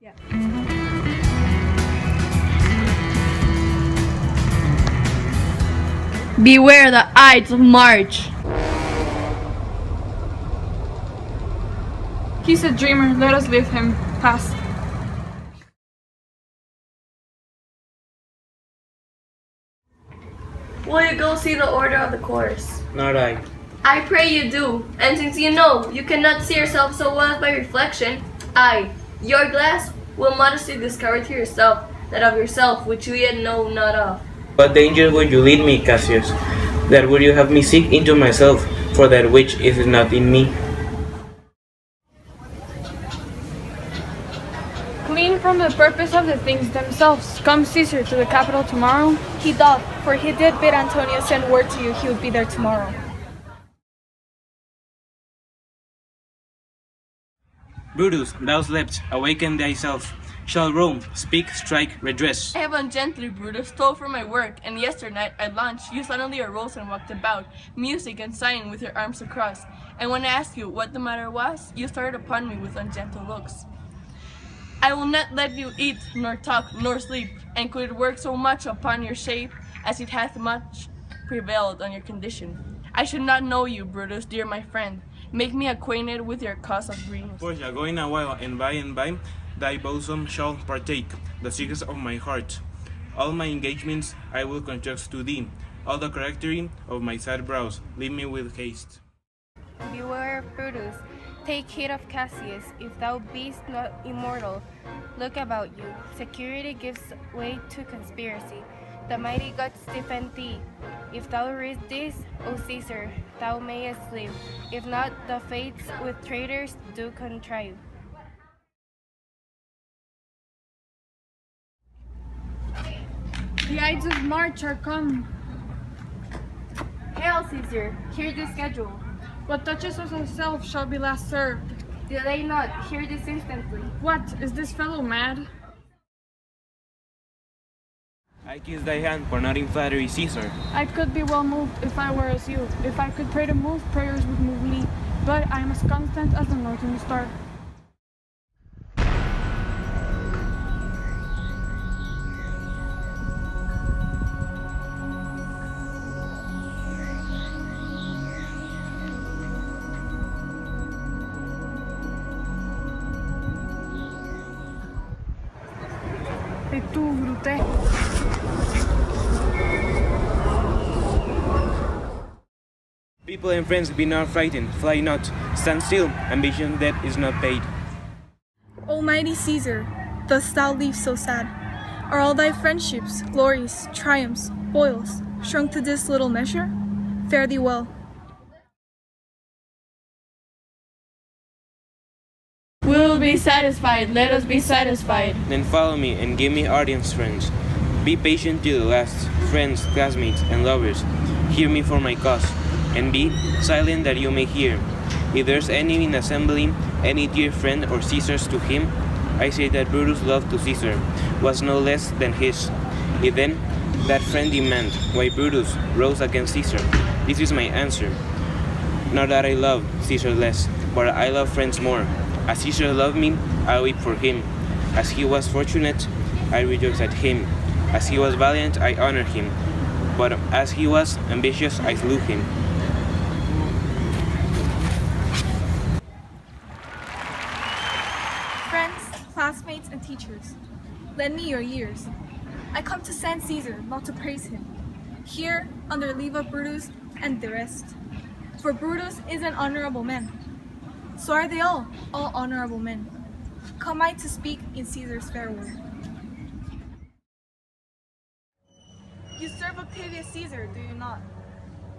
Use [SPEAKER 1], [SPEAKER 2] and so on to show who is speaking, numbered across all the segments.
[SPEAKER 1] Yeah. Beware the Ides of March.
[SPEAKER 2] He's a dreamer, let us leave him. Pass.
[SPEAKER 3] Will you go see the order of the course?
[SPEAKER 4] Not I.
[SPEAKER 3] I pray you do, and since you know you cannot see yourself so well as by reflection, I, your glass, will modestly discover to yourself that of yourself which you yet know not of.
[SPEAKER 4] What danger would you lead me, Cassius? That would you have me seek into myself for that which is not in me?
[SPEAKER 2] Clean from the purpose of the things themselves. Come Caesar to the capital tomorrow.
[SPEAKER 5] He doth, for he did bid Antonio send word to you he would be there tomorrow.
[SPEAKER 4] Brutus, thou slept, awaken thyself. Shall Rome speak, strike, redress?
[SPEAKER 3] I have ungently, Brutus, stole from my work, and yesternight at lunch you suddenly arose and walked about, music and sighing with your arms across, and when I asked you what the matter was, you started upon me with ungentle looks. I will not let you eat, nor talk, nor sleep, and could it work so much upon your shape, as it hath much prevailed on your condition. I should not know you, Brutus, dear my friend. Make me acquainted with your cause of grief.
[SPEAKER 4] Portia, go in a while, and by, thy bosom shall partake the secrets of my heart. All my engagements I will contract to thee. All the charactery of my sad brows, leave me with haste.
[SPEAKER 5] Beware of Brutus. Take heed of Cassius. If thou beest not immortal, look about you. Security gives way to conspiracy. The mighty gods defend thee. If thou read this, O Caesar, thou mayest live. If not, the fates with traitors do contrive.
[SPEAKER 2] The Ides of March are come.
[SPEAKER 5] Hail, Caesar! Hear the schedule.
[SPEAKER 2] What touches us ourselves shall be last served.
[SPEAKER 5] Delay not. Hear this instantly.
[SPEAKER 2] What, is this fellow mad?
[SPEAKER 4] I kiss thy hand for not in flattery, Caesar.
[SPEAKER 2] I could be well moved if I were as you. If I could pray to move, prayers would move me. But I am as constant as the northern star. Et tu, Brute?
[SPEAKER 4] People and friends, be not frightened, fly not, stand still, ambition debt is not paid.
[SPEAKER 5] Almighty Caesar, dost thou leave so sad? Are all thy friendships, glories, triumphs, spoils, shrunk to this little measure? Fare thee well.
[SPEAKER 3] We will be satisfied, let us be satisfied.
[SPEAKER 4] Then follow me and give me audience, friends. Be patient till the last, friends, classmates, and lovers. Hear me for my cause, and be silent that you may hear. If there's any in assembly, any dear friend or Caesar's to him, I say that Brutus' love to Caesar was no less than his. If then that friend demand why Brutus rose against Caesar, this is my answer. Not that I love Caesar less, but I love friends more. As Caesar loved me, I weep for him. As he was fortunate, I rejoice at him. As he was valiant, I honor him. But as he was ambitious, I slew him.
[SPEAKER 5] Friends, classmates, and teachers, lend me your ears. I come to send Caesar, not to praise him. Here, under leave of Brutus and the rest. For Brutus is an honorable man. So are they all honorable men. Come I to speak in Caesar's fair word. You serve Octavius Caesar, do you not?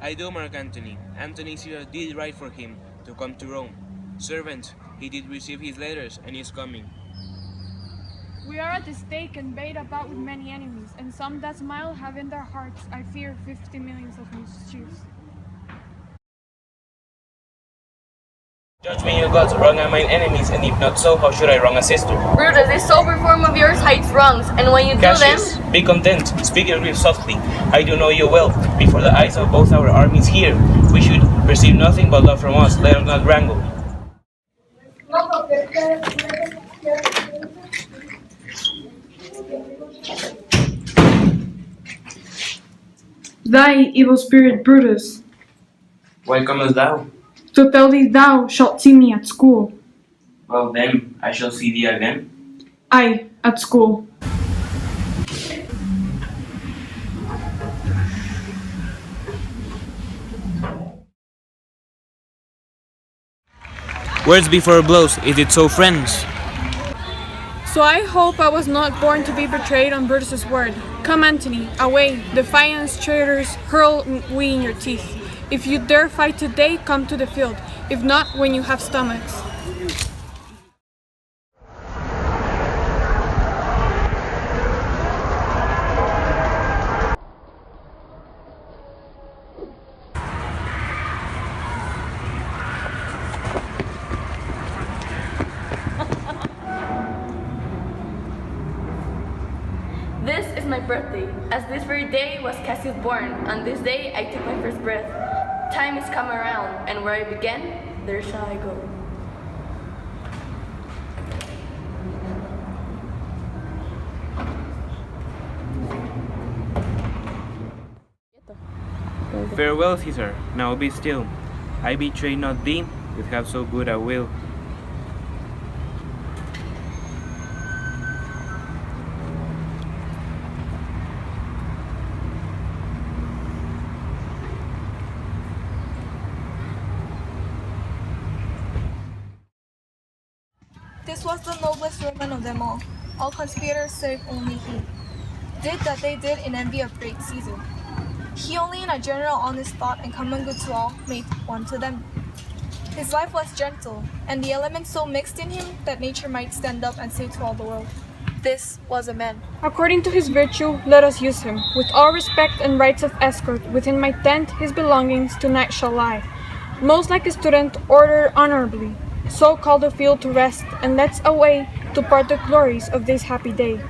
[SPEAKER 4] I do, Mark Antony. Antony Caesar did write for him to come to Rome. Servant, he did receive his letters and is coming.
[SPEAKER 2] We are at the stake and bait about with many enemies, and some that smile have in their hearts, I fear, 50 millions of mischiefs.
[SPEAKER 4] Judge me, you gods, wrong are mine enemies, and if not so, how should I wrong a sister?
[SPEAKER 3] Brutus, this sober form of yours hides wrongs, and when you
[SPEAKER 4] Cassius,
[SPEAKER 3] do them...
[SPEAKER 4] be content, speak your grief softly. I do know you well. Before the eyes of both our armies here, we should perceive nothing but love from us. Let us not wrangle.
[SPEAKER 2] Thy evil spirit Brutus,
[SPEAKER 4] Why comest thou?
[SPEAKER 2] to tell thee thou shalt see me at school.
[SPEAKER 4] Well then, I shall see thee again.
[SPEAKER 2] Aye, at school.
[SPEAKER 4] Words before blows, is it so, friends?
[SPEAKER 2] So I hope I was not born to be betrayed on Brutus's word. Come, Antony, away, defiance, traitors, hurl we in your teeth. If you dare fight today, come to the field. If not, when you have stomachs.
[SPEAKER 3] This is my birthday, as this very day was Cassius born. On this day I took my first breath. Time has come around, and where I began, there shall I go.
[SPEAKER 4] Farewell, Caesar, now be still. I betray not thee, that have so good a will.
[SPEAKER 6] This was the noblest Roman of them all conspirators save only he. Did that they did in envy of great Caesar. He only in a general honest thought and common good to all made one to them. His life was gentle, and the elements so mixed in him that nature might stand up and say to all the world, this was a man.
[SPEAKER 2] According to his virtue, let us use him. With all respect and rights of escort, within my tent his belongings tonight shall lie. Most like a student, ordered honorably. So call the field to rest, and let's away to part the glories of this happy day.